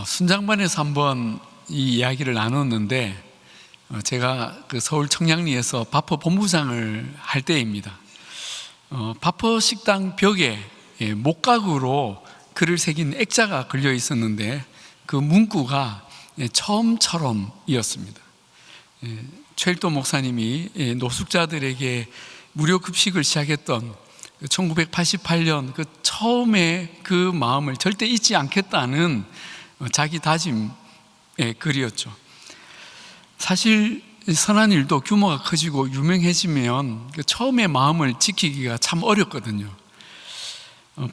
순장반에서 한번 이 이야기를 나눴는데 제가 그 서울 청량리에서 바퍼 본부장을 할 때입니다. 바퍼 식당 벽에 목각으로 글을 새긴 액자가 걸려 있었는데 그 문구가 처음처럼이었습니다. 최일도 목사님이 노숙자들에게 무료 급식을 시작했던 1988년 그 처음에 그 마음을 절대 잊지 않겠다는 자기 다짐의 글이었죠. 사실 선한 일도 규모가 커지고 유명해지면 그 처음의 마음을 지키기가 참 어렵거든요.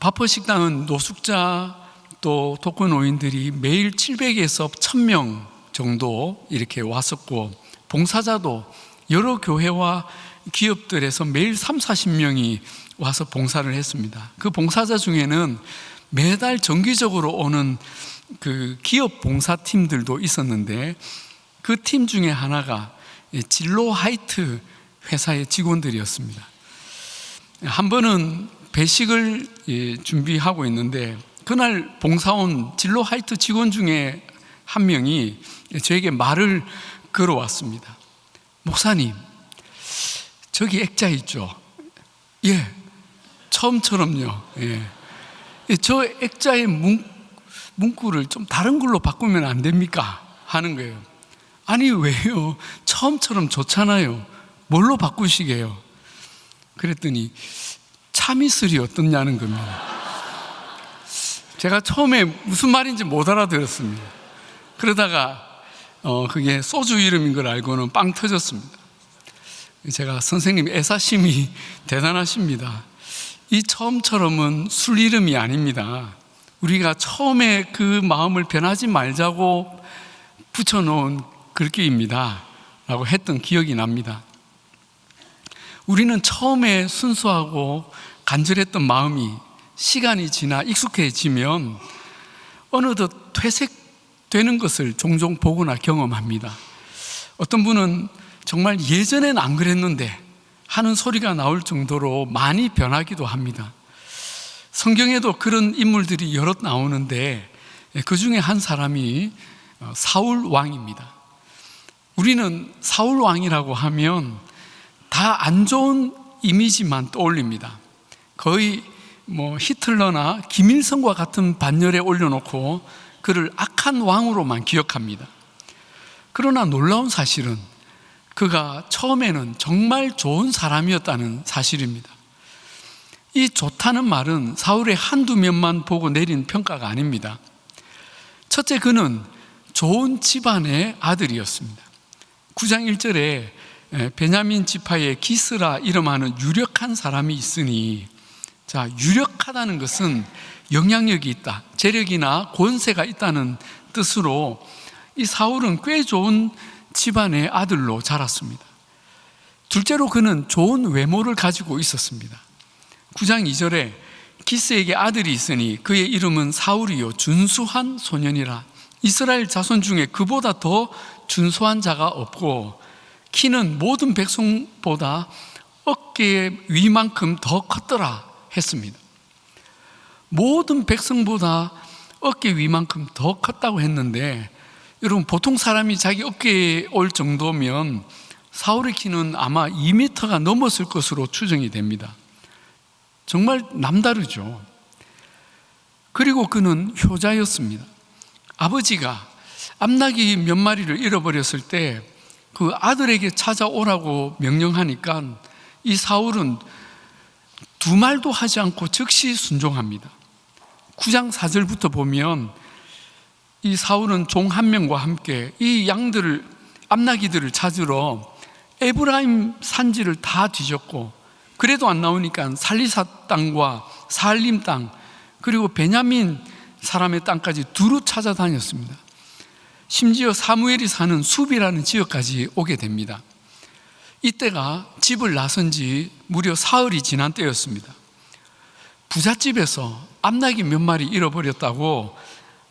바퍼 식당은 노숙자 또 독거노인들이 매일 700에서 1000명 정도 이렇게 왔었고, 봉사자도 여러 교회와 기업들에서 매일 30-40명이 와서 봉사를 했습니다. 그 봉사자 중에는 매달 정기적으로 오는 그 기업 봉사팀들도 있었는데, 그 팀 중에 하나가 진로 하이트 회사의 직원들이었습니다. 한 번은 배식을 준비하고 있는데 그날 봉사온 진로 하이트 직원 중에 한 명이 저에게 말을 걸어왔습니다. 목사님, 저기 액자 있죠? 예, 처음처럼요. 예. 저 액자의 문구를 좀 다른 걸로 바꾸면 안 됩니까? 하는 거예요. 아니, 왜요? 처음처럼 좋잖아요. 뭘로 바꾸시게요? 그랬더니 참이슬이 어떻냐는 겁니다. 제가 처음에 무슨 말인지 못 알아들었습니다. 그러다가 그게 소주 이름인 걸 알고는 빵 터졌습니다. 제가 선생님 애사심이 대단하십니다. 이 처음처럼은 술 이름이 아닙니다. 우리가 처음에 그 마음을 변하지 말자고 붙여놓은 글귀입니다 라고 했던 기억이 납니다. 우리는 처음에 순수하고 간절했던 마음이 시간이 지나 익숙해지면 어느덧 퇴색되는 것을 종종 보거나 경험합니다. 어떤 분은 정말 예전엔 안 그랬는데 하는 소리가 나올 정도로 많이 변하기도 합니다. 성경에도 그런 인물들이 여럿 나오는데 그 중에 한 사람이 사울 왕입니다. 우리는 사울 왕이라고 하면 다 안 좋은 이미지만 떠올립니다. 거의 히틀러나 김일성과 같은 반열에 올려놓고 그를 악한 왕으로만 기억합니다. 그러나 놀라운 사실은 그가 처음에는 정말 좋은 사람이었다는 사실입니다. 이 좋다는 말은 사울의 한두 면만 보고 내린 평가가 아닙니다. 첫째, 그는 좋은 집안의 아들이었습니다. 9장 1절에 베냐민 지파의 기스라 이름하는 유력한 사람이 있으니, 자, 유력하다는 것은 영향력이 있다, 재력이나 권세가 있다는 뜻으로 이 사울은 꽤 좋은 집안의 아들로 자랐습니다. 둘째로 그는 좋은 외모를 가지고 있었습니다. 9장 2절에 기스에게 아들이 있으니 그의 이름은 사울이요 준수한 소년이라. 이스라엘 자손 중에 그보다 더 준수한 자가 없고 키는 모든 백성보다 어깨의 위만큼 더 컸더라 했습니다. 모든 백성보다 어깨 위만큼 더 컸다고 했는데, 여러분, 보통 사람이 자기 어깨에 올 정도면 사울의 키는 아마 2m가 넘었을 것으로 추정이 됩니다. 정말 남다르죠. 그리고 그는 효자였습니다. 아버지가 암나귀 몇 마리를 잃어버렸을 때 그 아들에게 찾아오라고 명령하니까 이 사울은 두 말도 하지 않고 즉시 순종합니다. 9장 4절부터 보면 이 사울은 종 한 명과 함께 이 양들을, 암나귀들을 찾으러 에브라임 산지를 다 뒤졌고, 그래도 안 나오니까 살리사 땅과 사알림 땅, 그리고 베냐민 사람의 땅까지 두루 찾아다녔습니다. 심지어 사무엘이 사는 숲이라는 지역까지 오게 됩니다. 이때가 집을 나선 지 무려 사흘이 지난 때였습니다. 부잣집에서 암나귀 몇 마리 잃어버렸다고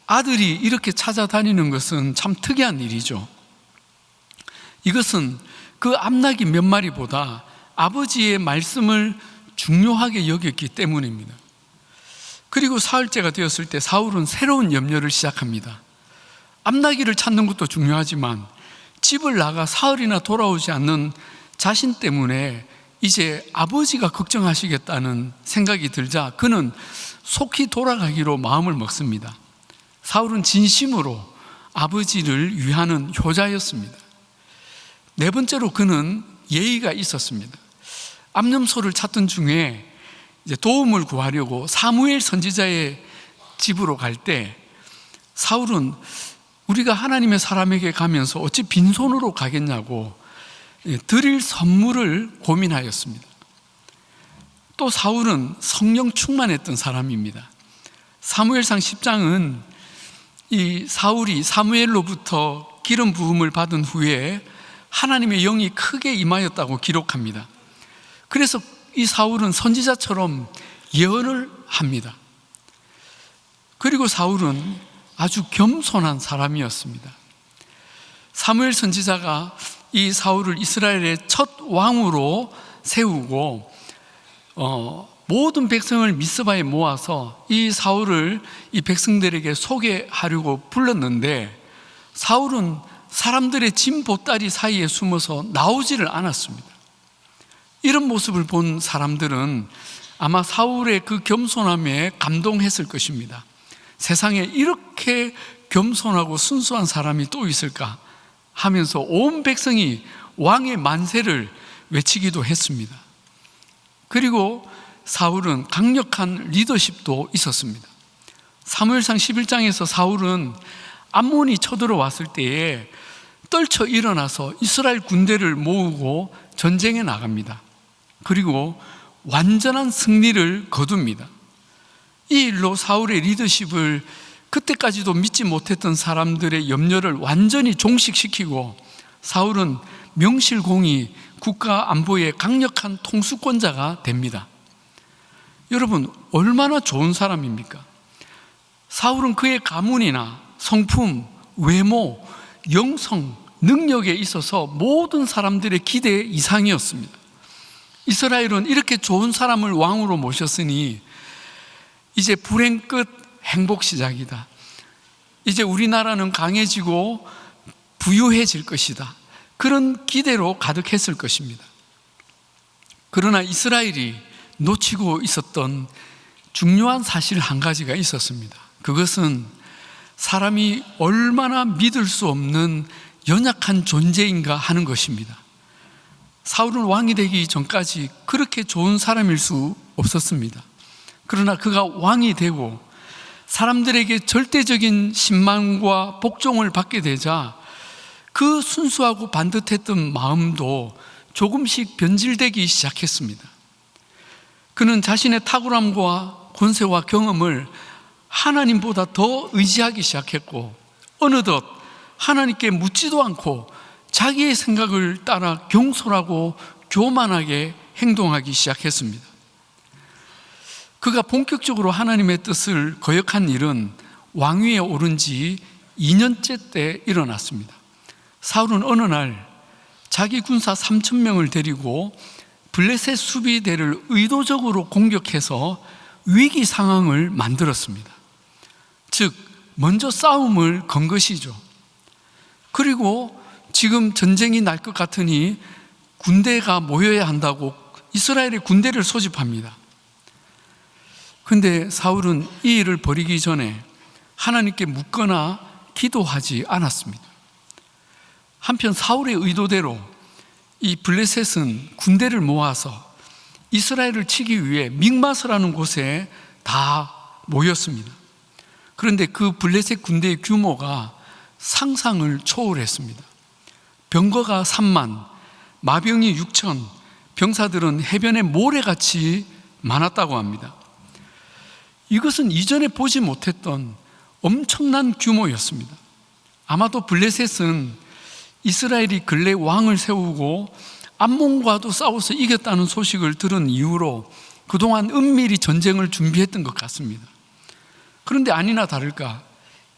아들이 이렇게 찾아다니는 것은 참 특이한 일이죠. 이것은 그 암나귀 몇 마리보다 아버지의 말씀을 중요하게 여겼기 때문입니다. 그리고 사흘째가 되었을 때 사울은 새로운 염려를 시작합니다. 앞나기를 찾는 것도 중요하지만 집을 나가 사흘이나 돌아오지 않는 자신 때문에 이제 아버지가 걱정하시겠다는 생각이 들자 그는 속히 돌아가기로 마음을 먹습니다. 사울은 진심으로 아버지를 위하는 효자였습니다. 네 번째로 그는 예의가 있었습니다. 암염소를 찾던 중에 이제 도움을 구하려고 사무엘 선지자의 집으로 갈 때 사울은 우리가 하나님의 사람에게 가면서 어찌 빈손으로 가겠냐고 드릴 선물을 고민하였습니다. 또 사울은 성령 충만했던 사람입니다. 사무엘상 10장은 이 사울이 사무엘로부터 기름 부음을 받은 후에 하나님의 영이 크게 임하였다고 기록합니다. 그래서 이 사울은 선지자처럼 예언을 합니다. 그리고 사울은 아주 겸손한 사람이었습니다. 사무엘 선지자가 이 사울을 이스라엘의 첫 왕으로 세우고 모든 백성을 미스바에 모아서 이 사울을 이 백성들에게 소개하려고 불렀는데 사울은 사람들의 짐 보따리 사이에 숨어서 나오지를 않았습니다. 이런 모습을 본 사람들은 아마 사울의 그 겸손함에 감동했을 것입니다. 세상에 이렇게 겸손하고 순수한 사람이 또 있을까 하면서 온 백성이 왕의 만세를 외치기도 했습니다. 그리고 사울은 강력한 리더십도 있었습니다. 사무엘상 11장에서 사울은 암몬이 쳐들어왔을 때에 떨쳐 일어나서 이스라엘 군대를 모으고 전쟁에 나갑니다. 그리고 완전한 승리를 거둡니다. 이 일로 사울의 리더십을 그때까지도 믿지 못했던 사람들의 염려를 완전히 종식시키고 사울은 명실공히 국가 안보의 강력한 통수권자가 됩니다. 여러분, 얼마나 좋은 사람입니까? 사울은 그의 가문이나 성품, 외모, 영성, 능력에 있어서 모든 사람들의 기대 이상이었습니다. 이스라엘은 이렇게 좋은 사람을 왕으로 모셨으니 이제 불행 끝 행복 시작이다. 이제 우리나라는 강해지고 부유해질 것이다. 그런 기대로 가득했을 것입니다. 그러나 이스라엘이 놓치고 있었던 중요한 사실 한 가지가 있었습니다. 그것은 사람이 얼마나 믿을 수 없는 연약한 존재인가 하는 것입니다. 사울은 왕이 되기 전까지 그렇게 좋은 사람일 수 없었습니다. 그러나 그가 왕이 되고 사람들에게 절대적인 신망과 복종을 받게 되자 그 순수하고 반듯했던 마음도 조금씩 변질되기 시작했습니다. 그는 자신의 탁월함과 권세와 경험을 하나님보다 더 의지하기 시작했고 어느덧 하나님께 묻지도 않고 자기의 생각을 따라 경솔하고 교만하게 행동하기 시작했습니다. 그가 본격적으로 하나님의 뜻을 거역한 일은 왕위에 오른 지 2년째 때 일어났습니다. 사울은 어느 날 자기 군사 3,000명을 데리고 블레셋 수비대를 의도적으로 공격해서 위기 상황을 만들었습니다. 즉 먼저 싸움을 건 것이죠. 그리고 지금 전쟁이 날 것 같으니 군대가 모여야 한다고 이스라엘의 군대를 소집합니다. 그런데 사울은 이 일을 벌이기 전에 하나님께 묻거나 기도하지 않았습니다. 한편 사울의 의도대로 이 블레셋은 군대를 모아서 이스라엘을 치기 위해 믹마스라는 곳에 다 모였습니다. 그런데 그 블레셋 군대의 규모가 상상을 초월했습니다. 병거가 3만, 마병이 6천, 병사들은 해변에 모래같이 많았다고 합니다. 이것은 이전에 보지 못했던 엄청난 규모였습니다. 아마도 블레셋은 이스라엘이 근래 왕을 세우고 암몬과도 싸워서 이겼다는 소식을 들은 이후로 그동안 은밀히 전쟁을 준비했던 것 같습니다. 그런데 아니나 다를까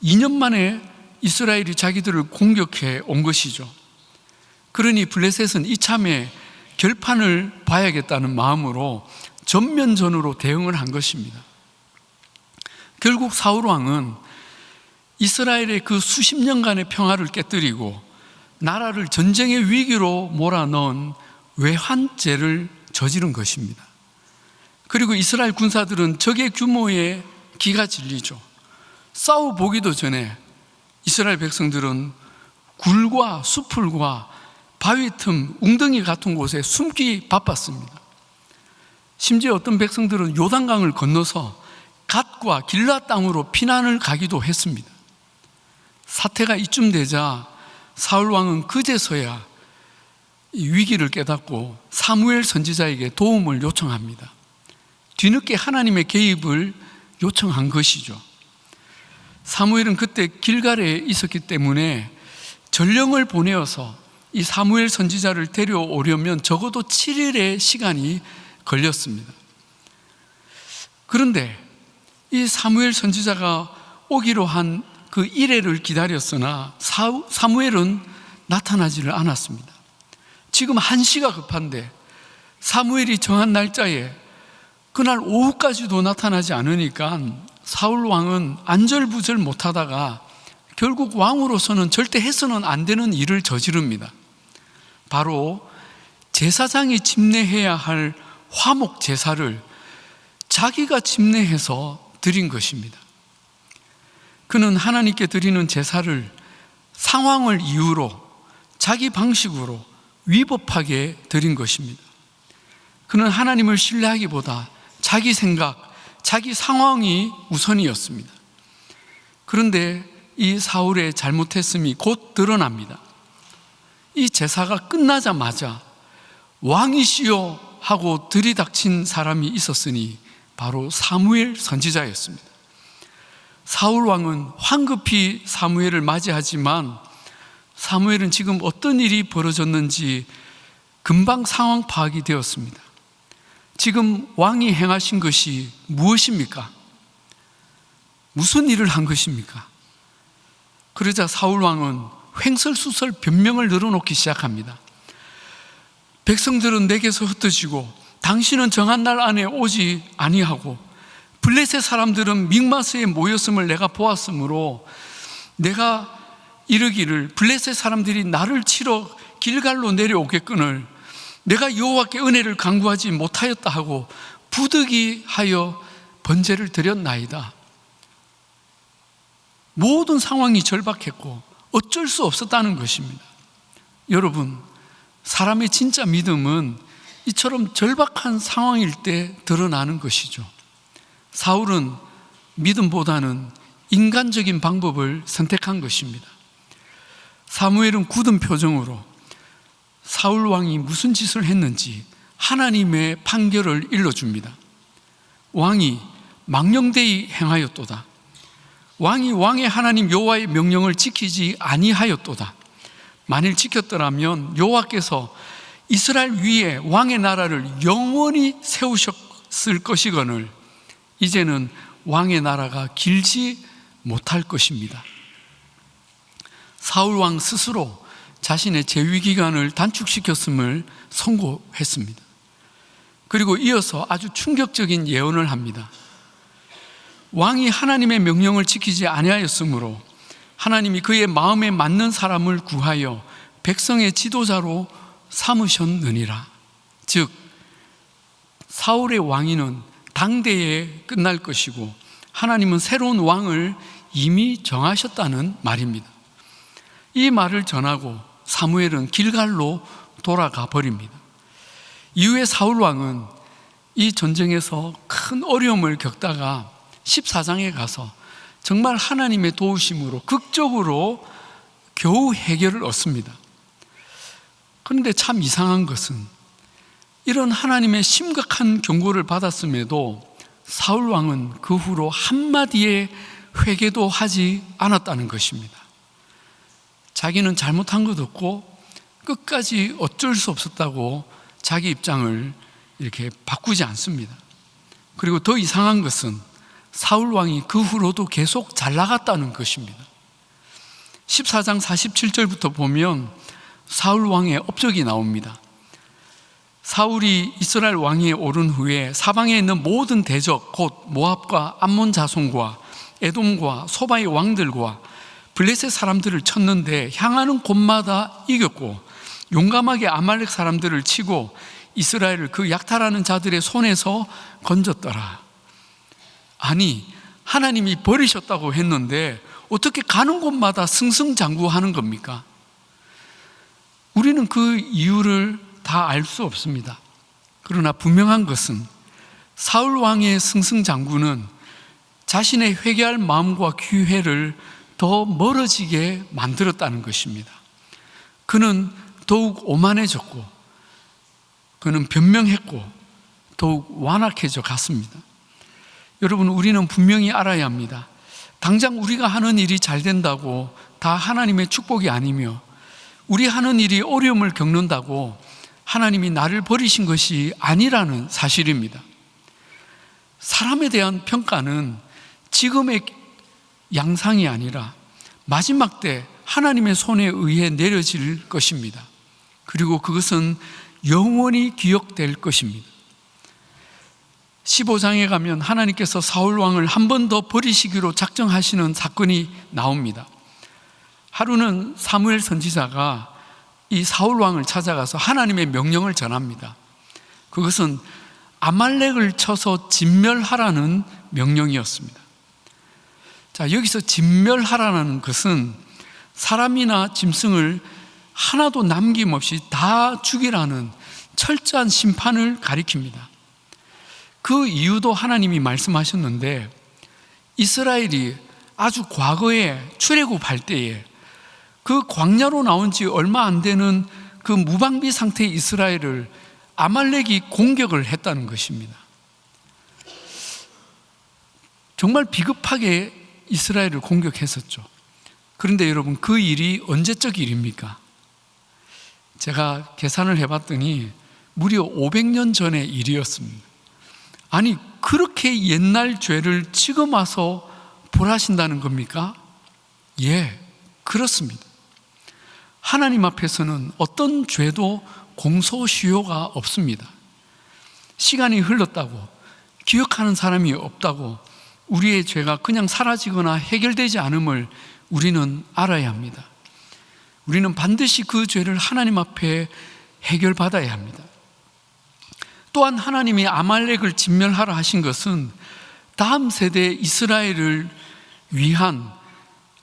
2년 만에 이스라엘이 자기들을 공격해 온 것이죠. 그러니 블레셋은 이참에 결판을 봐야겠다는 마음으로 전면전으로 대응을 한 것입니다. 결국 사울 왕은 이스라엘의 그 수십 년간의 평화를 깨뜨리고 나라를 전쟁의 위기로 몰아넣은 외환죄를 저지른 것입니다. 그리고 이스라엘 군사들은 적의 규모에 기가 질리죠. 싸워보기도 전에 이스라엘 백성들은 굴과 수풀과 바위 틈, 웅덩이 같은 곳에 숨기 바빴습니다. 심지어 어떤 백성들은 요단강을 건너서 갓과 길라 땅으로 피난을 가기도 했습니다. 사태가 이쯤 되자 사울 왕은 그제서야 이 위기를 깨닫고 사무엘 선지자에게 도움을 요청합니다. 뒤늦게 하나님의 개입을 요청한 것이죠. 사무엘은 그때 길갈에 있었기 때문에 전령을 보내어서 이 사무엘 선지자를 데려오려면 적어도 7일의 시간이 걸렸습니다. 그런데 이 사무엘 선지자가 오기로 한 그 이래를 기다렸으나 사무엘은 나타나지를 않았습니다. 지금 한시가 급한데 사무엘이 정한 날짜에 그날 오후까지도 나타나지 않으니까 사울 왕은 안절부절 못하다가 결국 왕으로서는 절대 해서는 안 되는 일을 저지릅니다. 바로 제사장이 집례해야 할 화목 제사를 자기가 집례해서 드린 것입니다. 그는 하나님께 드리는 제사를 상황을 이유로 자기 방식으로 위법하게 드린 것입니다. 그는 하나님을 신뢰하기보다 자기 생각, 자기 상황이 우선이었습니다. 그런데 이 사울의 잘못했음이 곧 드러납니다. 이 제사가 끝나자마자 왕이시여 하고 들이닥친 사람이 있었으니 바로 사무엘 선지자였습니다. 사울 왕은 황급히 사무엘을 맞이하지만 사무엘은 지금 어떤 일이 벌어졌는지 금방 상황 파악이 되었습니다. 지금 왕이 행하신 것이 무엇입니까? 무슨 일을 한 것입니까? 그러자 사울 왕은 횡설수설 변명을 늘어놓기 시작합니다. 백성들은 내게서 흩어지고 당신은 정한 날 안에 오지 아니하고 블레셋 사람들은 믹마스에 모였음을 내가 보았으므로 내가 이르기를 블레셋 사람들이 나를 치러 길갈로 내려오겠거늘 내가 여호와께 은혜를 간구하지 못하였다 하고 부득이하여 번제를 드렸나이다. 모든 상황이 절박했고 어쩔 수 없었다는 것입니다. 여러분, 사람의 진짜 믿음은 이처럼 절박한 상황일 때 드러나는 것이죠. 사울은 믿음보다는 인간적인 방법을 선택한 것입니다. 사무엘은 굳은 표정으로 사울 왕이 무슨 짓을 했는지 하나님의 판결을 일러줍니다. 왕이 망령되이 행하였도다. 왕이 왕의 하나님 여호와의 명령을 지키지 아니하였도다. 만일 지켰더라면 여호와께서 이스라엘 위에 왕의 나라를 영원히 세우셨을 것이거늘 이제는 왕의 나라가 길지 못할 것입니다. 사울 왕 스스로 자신의 재위 기간을 단축시켰음을 선고했습니다. 그리고 이어서 아주 충격적인 예언을 합니다. 왕이 하나님의 명령을 지키지 아니하였으므로 하나님이 그의 마음에 맞는 사람을 구하여 백성의 지도자로 삼으셨느니라. 즉 사울의 왕위는 당대에 끝날 것이고 하나님은 새로운 왕을 이미 정하셨다는 말입니다. 이 말을 전하고 사무엘은 길갈로 돌아가 버립니다. 이후에 사울 왕은 이 전쟁에서 큰 어려움을 겪다가 14장에 가서 정말 하나님의 도우심으로 극적으로 겨우 해결을 얻습니다. 그런데 참 이상한 것은 이런 하나님의 심각한 경고를 받았음에도 사울 왕은 그 후로 한마디의 회개도 하지 않았다는 것입니다. 자기는 잘못한 것 없고 끝까지 어쩔 수 없었다고 자기 입장을 이렇게 바꾸지 않습니다. 그리고 더 이상한 것은 사울 왕이 그 후로도 계속 잘 나갔다는 것입니다. 14장 47절부터 보면 사울 왕의 업적이 나옵니다. 사울이 이스라엘 왕위에 오른 후에 사방에 있는 모든 대적 곧 모압과 암몬 자손과 에돔과 소바의 왕들과 블레셋 사람들을 쳤는데 향하는 곳마다 이겼고 용감하게 아말렉 사람들을 치고 이스라엘을 그 약탈하는 자들의 손에서 건졌더라. 아니, 하나님이 버리셨다고 했는데 어떻게 가는 곳마다 승승장구하는 겁니까? 우리는 그 이유를 다 알 수 없습니다. 그러나 분명한 것은 사울 왕의 승승장구는 자신의 회개할 마음과 기회를 더 멀어지게 만들었다는 것입니다. 그는 더욱 오만해졌고 그는 변명했고 더욱 완악해져 갔습니다. 여러분, 우리는 분명히 알아야 합니다. 당장 우리가 하는 일이 잘 된다고 다 하나님의 축복이 아니며 우리 하는 일이 어려움을 겪는다고 하나님이 나를 버리신 것이 아니라는 사실입니다. 사람에 대한 평가는 지금의 양상이 아니라 마지막 때 하나님의 손에 의해 내려질 것입니다. 그리고 그것은 영원히 기억될 것입니다. 15장에 가면 하나님께서 사울 왕을 한 번 더 버리시기로 작정하시는 사건이 나옵니다. 하루는 사무엘 선지자가 이 사울 왕을 찾아가서 하나님의 명령을 전합니다. 그것은 아말렉을 쳐서 진멸하라는 명령이었습니다. 자, 여기서 진멸하라는 것은 사람이나 짐승을 하나도 남김없이 다 죽이라는 철저한 심판을 가리킵니다. 그 이유도 하나님이 말씀하셨는데, 이스라엘이 아주 과거에 출애굽할 때에 그 광야로 나온 지 얼마 안 되는 그 무방비 상태의 이스라엘을 아말렉이 공격을 했다는 것입니다. 정말 비겁하게 이스라엘을 공격했었죠. 그런데 여러분, 그 일이 언제적 일입니까? 제가 계산을 해봤더니 무려 500년 전의 일이었습니다. 아니, 그렇게 옛날 죄를 지금 와서 벌하신다는 겁니까? 예, 그렇습니다. 하나님 앞에서는 어떤 죄도 공소시효가 없습니다. 시간이 흘렀다고, 기억하는 사람이 없다고 우리의 죄가 그냥 사라지거나 해결되지 않음을 우리는 알아야 합니다. 우리는 반드시 그 죄를 하나님 앞에 해결받아야 합니다. 또한 하나님이 아말렉을 진멸하라 하신 것은 다음 세대 이스라엘을 위한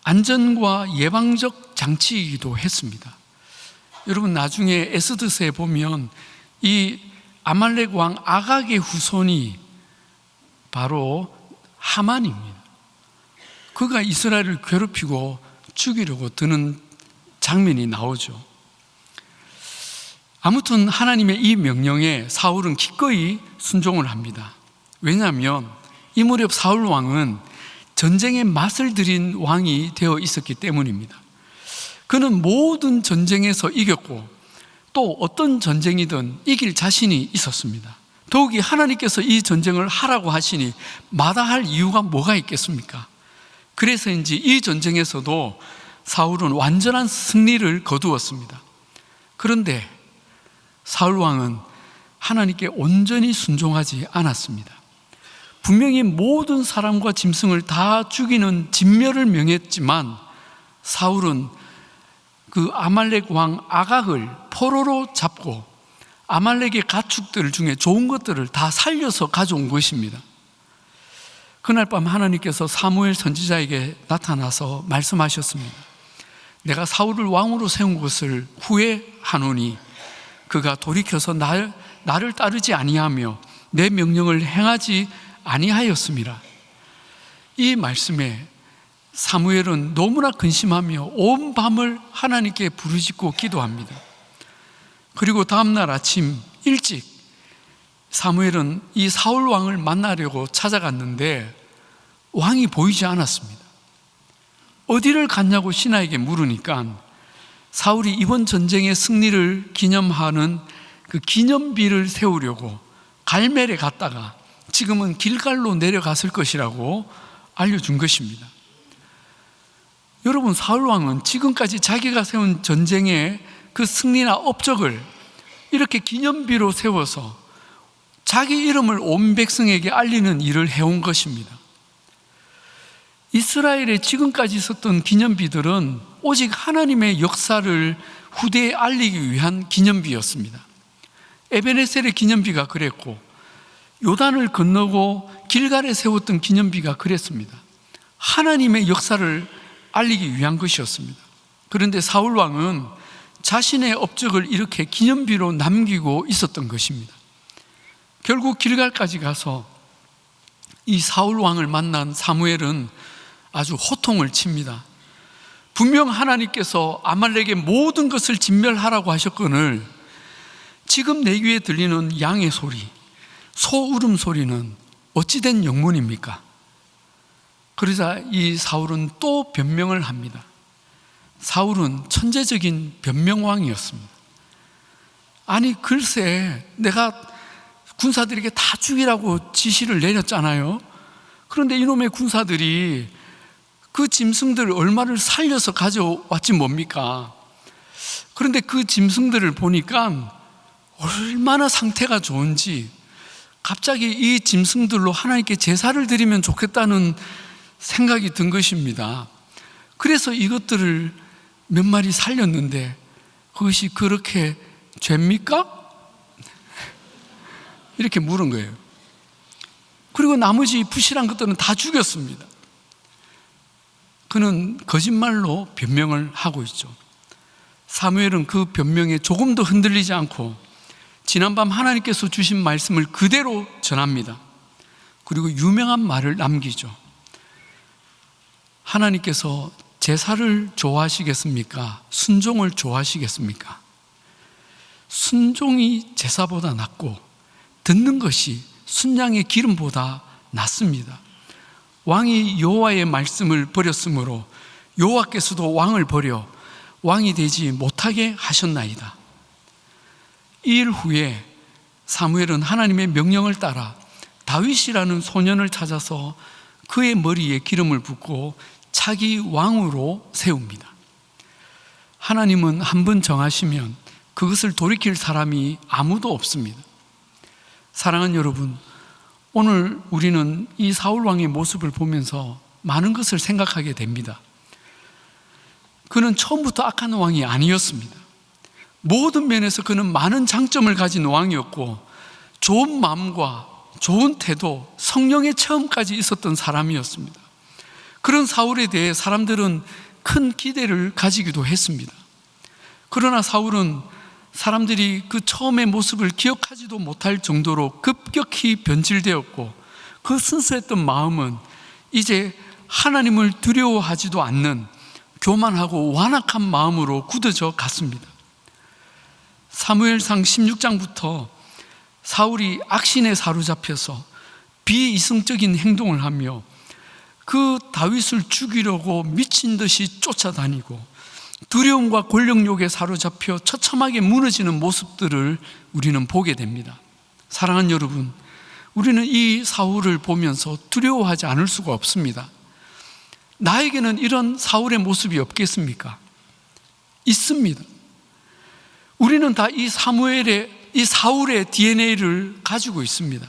안전과 예방적 장치이기도 했습니다. 여러분, 나중에 에스더서에 보면 이 아말렉 왕 아각의 후손이 바로 하만입니다. 그가 이스라엘을 괴롭히고 죽이려고 드는 장면이 나오죠. 아무튼 하나님의 이 명령에 사울은 기꺼이 순종을 합니다. 왜냐하면 이 무렵 사울 왕은 전쟁의 맛을 들인 왕이 되어 있었기 때문입니다. 그는 모든 전쟁에서 이겼고 또 어떤 전쟁이든 이길 자신이 있었습니다. 더욱이 하나님께서 이 전쟁을 하라고 하시니 마다할 이유가 뭐가 있겠습니까? 그래서인지 이 전쟁에서도 사울은 완전한 승리를 거두었습니다. 그런데 사울 왕은 하나님께 온전히 순종하지 않았습니다. 분명히 모든 사람과 짐승을 다 죽이는 진멸을 명했지만 사울은 그 아말렉 왕 아각을 포로로 잡고 아말렉의 가축들 중에 좋은 것들을 다 살려서 가져온 것입니다. 그날 밤 하나님께서 사무엘 선지자에게 나타나서 말씀하셨습니다. 내가 사울을 왕으로 세운 것을 후회하노니 그가 돌이켜서 나를 따르지 아니하며 내 명령을 행하지 아니하였음이라. 이 말씀에 사무엘은 너무나 근심하며 온 밤을 하나님께 부르짖고 기도합니다. 그리고 다음날 아침 일찍 사무엘은 이 사울 왕을 만나려고 찾아갔는데 왕이 보이지 않았습니다. 어디를 갔냐고 신하에게 물으니까 사울이 이번 전쟁의 승리를 기념하는 그 기념비를 세우려고 갈멜에 갔다가 지금은 길갈로 내려갔을 것이라고 알려준 것입니다. 여러분, 사울 왕은 지금까지 자기가 세운 전쟁의 그 승리나 업적을 이렇게 기념비로 세워서 자기 이름을 온 백성에게 알리는 일을 해온 것입니다. 이스라엘에 지금까지 있었던 기념비들은 오직 하나님의 역사를 후대에 알리기 위한 기념비였습니다. 에베네셀의 기념비가 그랬고, 요단을 건너고 길갈에 세웠던 기념비가 그랬습니다. 하나님의 역사를 알리기 위한 것이었습니다. 그런데 사울 왕은 자신의 업적을 이렇게 기념비로 남기고 있었던 것입니다. 결국 길갈까지 가서 이 사울 왕을 만난 사무엘은 아주 호통을 칩니다. 분명 하나님께서 아말렉의 모든 것을 진멸하라고 하셨거늘 지금 내 귀에 들리는 양의 소리, 소 울음소리는 어찌된 영문입니까? 그러자 이 사울은 또 변명을 합니다. 사울은 천재적인 변명왕이었습니다. 아니 글쎄 내가 군사들에게 다 죽이라고 지시를 내렸잖아요. 그런데 이놈의 군사들이 그 짐승들 얼마를 살려서 가져왔지 뭡니까? 그런데 그 짐승들을 보니까 얼마나 상태가 좋은지 갑자기 이 짐승들로 하나님께 제사를 드리면 좋겠다는 생각이 든 것입니다. 그래서 이것들을 몇 마리 살렸는데 그것이 그렇게 죄입니까? 이렇게 물은 거예요. 그리고 나머지 부실한 것들은 다 죽였습니다. 그는 거짓말로 변명을 하고 있죠. 사무엘은 그 변명에 조금 더 흔들리지 않고 지난밤 하나님께서 주신 말씀을 그대로 전합니다. 그리고 유명한 말을 남기죠. 하나님께서 제사를 좋아하시겠습니까? 순종을 좋아하시겠습니까? 순종이 제사보다 낫고 듣는 것이 순양의 기름보다 낫습니다. 왕이 여호와의 말씀을 버렸으므로 여호와께서도 왕을 버려 왕이 되지 못하게 하셨나이다. 이 일 후에 사무엘은 하나님의 명령을 따라 다윗이라는 소년을 찾아서 그의 머리에 기름을 붓고 차기 왕으로 세웁니다. 하나님은 한 번 정하시면 그것을 돌이킬 사람이 아무도 없습니다. 사랑하는 여러분, 오늘 우리는 이 사울 왕의 모습을 보면서 많은 것을 생각하게 됩니다. 그는 처음부터 악한 왕이 아니었습니다. 모든 면에서 그는 많은 장점을 가진 왕이었고 좋은 마음과 좋은 태도, 성령의 체험까지 있었던 사람이었습니다. 그런 사울에 대해 사람들은 큰 기대를 가지기도 했습니다. 그러나 사울은 사람들이 그 처음의 모습을 기억하지도 못할 정도로 급격히 변질되었고 그 순수했던 마음은 이제 하나님을 두려워하지도 않는 교만하고 완악한 마음으로 굳어져 갔습니다. 사무엘상 16장부터 사울이 악신에 사로잡혀서 비이성적인 행동을 하며 그 다윗을 죽이려고 미친 듯이 쫓아다니고 두려움과 권력욕에 사로잡혀 처참하게 무너지는 모습들을 우리는 보게 됩니다. 사랑하는 여러분, 우리는 이 사울을 보면서 두려워하지 않을 수가 없습니다. 나에게는 이런 사울의 모습이 없겠습니까? 있습니다. 우리는 다 이 사울의 DNA를 가지고 있습니다.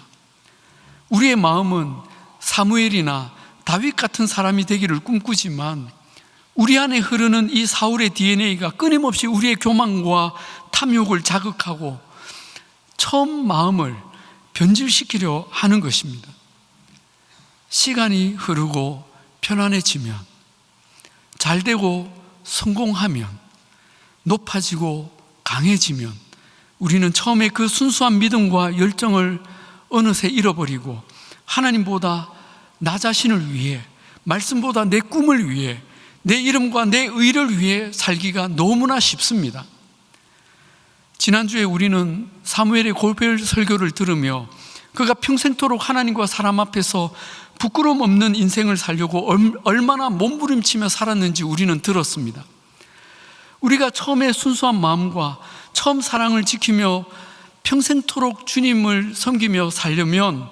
우리의 마음은 사무엘이나 다윗 같은 사람이 되기를 꿈꾸지만 우리 안에 흐르는 이 사울의 DNA가 끊임없이 우리의 교만과 탐욕을 자극하고 처음 마음을 변질시키려 하는 것입니다. 시간이 흐르고 편안해지면, 잘되고 성공하면, 높아지고 강해지면 우리는 처음에 그 순수한 믿음과 열정을 어느새 잃어버리고 하나님보다 나 자신을 위해, 말씀보다 내 꿈을 위해, 내 이름과 내 의를 위해 살기가 너무나 쉽습니다. 지난주에 우리는 사무엘의 고별 설교를 들으며 그가 평생토록 하나님과 사람 앞에서 부끄러움 없는 인생을 살려고 얼마나 몸부림치며 살았는지 우리는 들었습니다. 우리가 처음에 순수한 마음과 처음 사랑을 지키며 평생토록 주님을 섬기며 살려면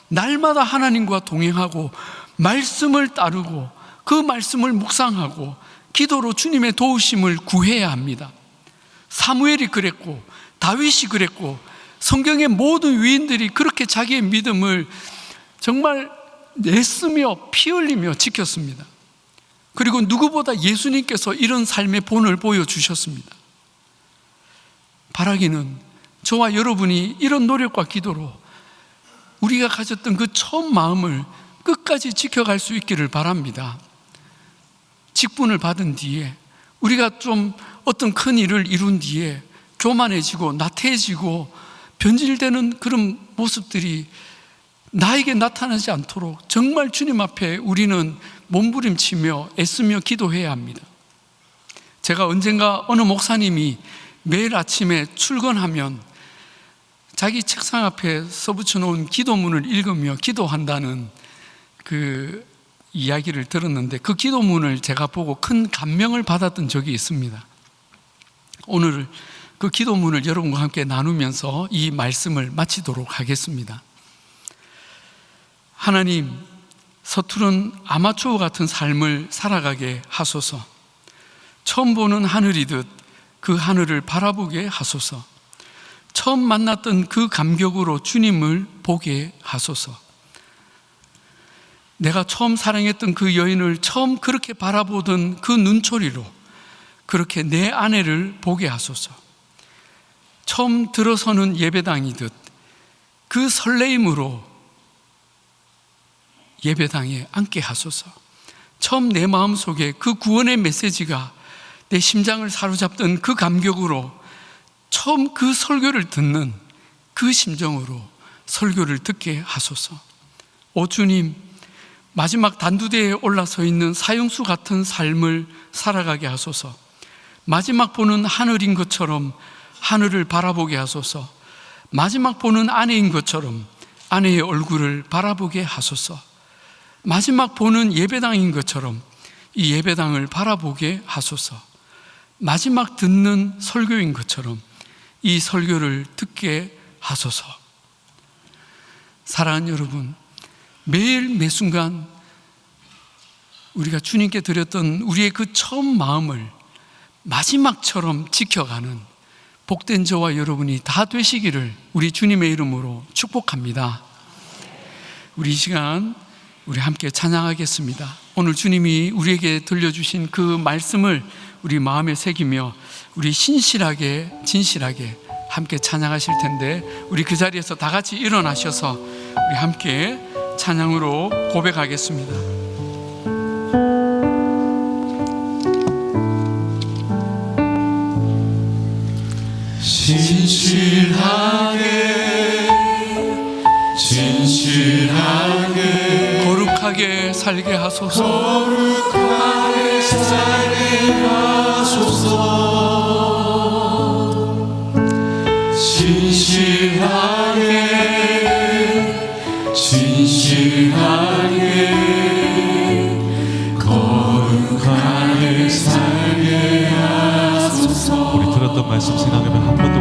날마다 하나님과 동행하고 말씀을 따르고 그 말씀을 묵상하고 기도로 주님의 도우심을 구해야 합니다. 사무엘이 그랬고 다윗이 그랬고 성경의 모든 위인들이 그렇게 자기의 믿음을 정말 애쓰며 피 흘리며 지켰습니다. 그리고 누구보다 예수님께서 이런 삶의 본을 보여주셨습니다. 바라기는 저와 여러분이 이런 노력과 기도로 우리가 가졌던 그 처음 마음을 끝까지 지켜갈 수 있기를 바랍니다. 직분을 받은 뒤에, 우리가 좀 어떤 큰 일을 이룬 뒤에 교만해지고 나태해지고 변질되는 그런 모습들이 나에게 나타나지 않도록 정말 주님 앞에 우리는 몸부림치며 애쓰며 기도해야 합니다. 제가 언젠가 어느 목사님이 매일 아침에 출근하면 자기 책상 앞에 써붙여 놓은 기도문을 읽으며 기도한다는 그 이야기를 들었는데, 그 기도문을 제가 보고 큰 감명을 받았던 적이 있습니다. 오늘 그 기도문을 여러분과 함께 나누면서 이 말씀을 마치도록 하겠습니다. 하나님, 서투른 아마추어 같은 삶을 살아가게 하소서. 처음 보는 하늘이듯 그 하늘을 바라보게 하소서. 처음 만났던 그 감격으로 주님을 보게 하소서. 내가 처음 사랑했던 그 여인을 처음 그렇게 바라보던 그 눈초리로 그렇게 내 아내를 보게 하소서. 처음 들어서는 예배당이듯 그 설레임으로 예배당에 앉게 하소서. 처음 내 마음속에 그 구원의 메시지가 내 심장을 사로잡던 그 감격으로 처음 그 설교를 듣는 그 심정으로 설교를 듣게 하소서. 오 주님, 마지막 단두대에 올라서 있는 사형수 같은 삶을 살아가게 하소서. 마지막 보는 하늘인 것처럼 하늘을 바라보게 하소서. 마지막 보는 아내인 것처럼 아내의 얼굴을 바라보게 하소서. 마지막 보는 예배당인 것처럼 이 예배당을 바라보게 하소서. 마지막 듣는 설교인 것처럼 이 설교를 듣게 하소서. 사랑하는 여러분, 매일 매순간 우리가 주님께 드렸던 우리의 그 처음 마음을 마지막처럼 지켜가는 복된 저와 여러분이 다 되시기를 우리 주님의 이름으로 축복합니다. 우리 이 시간 우리 함께 찬양하겠습니다. 오늘 주님이 우리에게 들려주신 그 말씀을 우리 마음에 새기며 우리 신실하게 진실하게 함께 찬양하실 텐데, 우리 그 자리에서 다 같이 일어나셔서 우리 함께 찬양으로 고백하겠습니다. 진실하게 진실하게 거룩하게 살게 하소서. 거룩하게 살게 하소서. 진실하게 진실하게 거룩하게 살게 하소서. 우리 들었던 말씀 생각하면 한 번